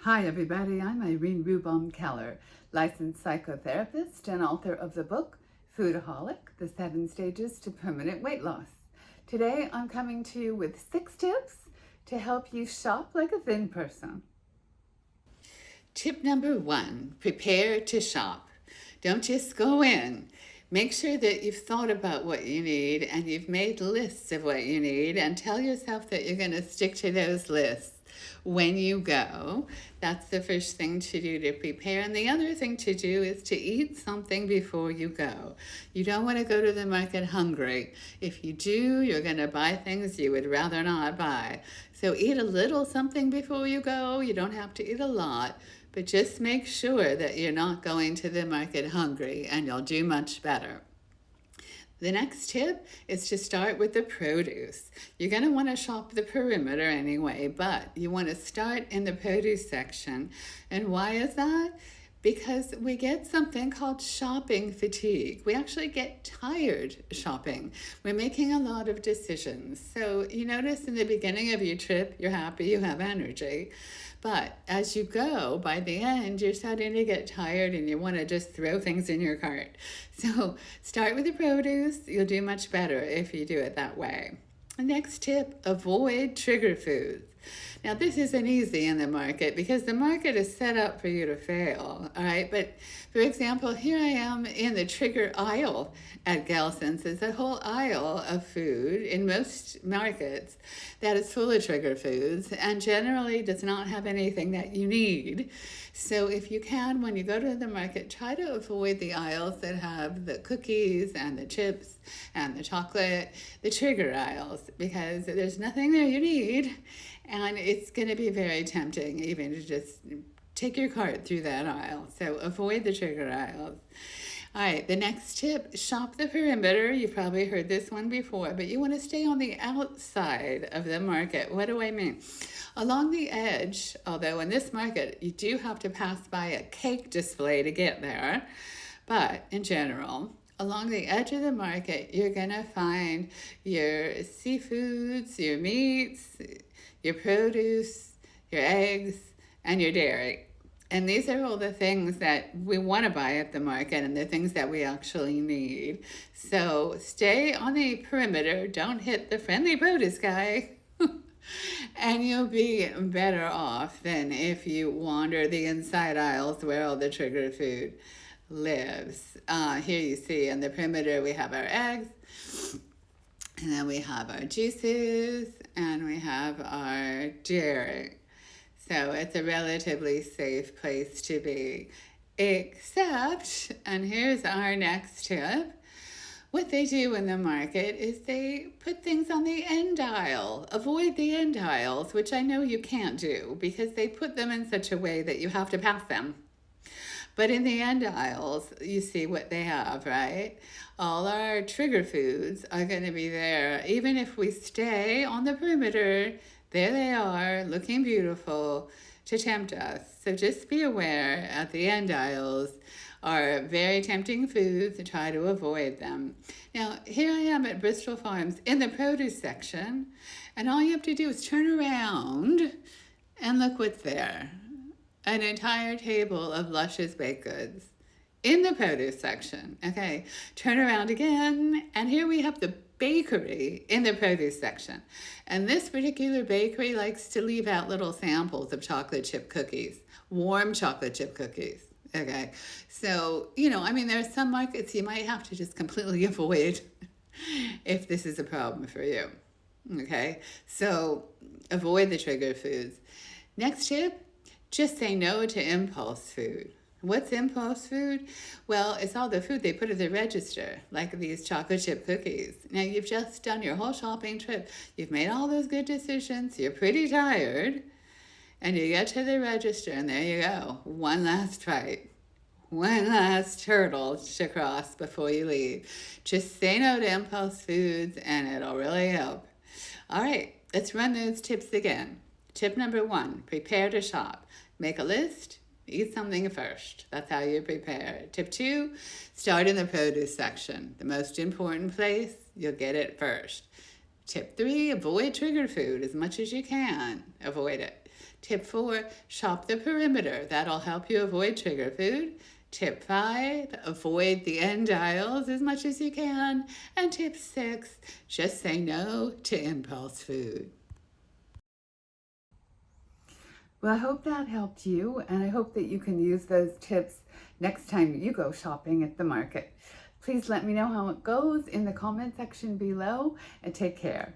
Hi, everybody. I'm Irene Rubom Keller, licensed psychotherapist and author of the book Foodaholic: The 7 Stages to Permanent Weight Loss. Today, I'm coming to you with 6 tips to help you shop like a thin person. Tip number 1, prepare to shop. Don't just go in. Make sure that you've thought about what you need and you've made lists of what you need, and tell yourself that you're going to stick to those lists when you go. That's the first thing to do to prepare. And the other thing to do is to eat something before you go. You don't want to go to the market hungry. If you do, you're going to buy things you would rather not buy. So eat a little something before you go. You don't have to eat a lot, but just make sure that you're not going to the market hungry, and you'll do much better. The next tip is to start with the produce. You're going to want to shop the perimeter anyway, but you want to start in the produce section. And why is that? Because we get something called shopping fatigue. We actually get tired shopping. We're making a lot of decisions. So you notice in the beginning of your trip, you're happy, you have energy. But as you go, by the end, you're starting to get tired and you want to just throw things in your cart. So start with the produce. You'll do much better if you do it that way. Next tip, avoid trigger foods. Now, this isn't easy in the market because the market is set up for you to fail, all right? But for example, here I am in the trigger aisle at Gelson's. It's a whole aisle of food in most markets that is full of trigger foods and generally does not have anything that you need. So if you can, when you go to the market, try to avoid the aisles that have the cookies and the chips and the chocolate, the trigger aisles, because there's nothing there you need. And it's going to be very tempting even to just take your cart through that aisle. So avoid the trigger aisles. All right, the next tip, shop the perimeter. You've probably heard this one before, but you want to stay on the outside of the market. What do I mean? Along the edge, although in this market you do have to pass by a cake display to get there, but in general, along the edge of the market, you're going to find your seafoods, your meats, your produce, your eggs, and your dairy. And these are all the things that we want to buy at the market and the things that we actually need. So stay on the perimeter. Don't hit the friendly produce guy. And you'll be better off than if you wander the inside aisles where all the trigger food lives. Here you see on the perimeter we have our eggs, and then we have our juices, and we have our dairy. So it's a relatively safe place to be. Except, and here's our next tip, what they do in the market is they put things on the end aisle. Avoid the end aisles, which I know you can't do because they put them in such a way that you have to pass them. But in the end aisles, you see what they have, right? All our trigger foods are going to be there. Even if we stay on the perimeter, there they are, looking beautiful to tempt us. So just be aware at the end aisles are very tempting foods, and try to avoid them. Now, here I am at Bristol Farms in the produce section, and all you have to do is turn around and look what's there. An entire table of luscious baked goods in the produce section. Okay, turn around again, and here we have the bakery in the produce section. And this particular bakery likes to leave out little samples of chocolate chip cookies, warm chocolate chip cookies. Okay, so, I mean, there are some markets you might have to just completely avoid if this is a problem for you. Okay, so avoid the trigger foods. Next tip, just say no to impulse food. What's impulse food? Well, it's all the food they put at the register, like these chocolate chip cookies. Now, you've just done your whole shopping trip. You've made all those good decisions. You're pretty tired. And you get to the register, and there you go. One last fight. One last hurdle to cross before you leave. Just say no to impulse foods, and it'll really help. All right, let's run those tips again. Tip number 1, prepare to shop. Make a list. Eat something first. That's how you prepare. Tip 2, start in the produce section. The most important place, you'll get it first. Tip 3, avoid trigger food as much as you can. Avoid it. Tip 4, shop the perimeter. That'll help you avoid trigger food. Tip 5, avoid the end aisles as much as you can. And tip 6, just say no to impulse food. Well, I hope that helped you, and I hope that you can use those tips next time you go shopping at the market. Please let me know how it goes in the comment section below, and take care.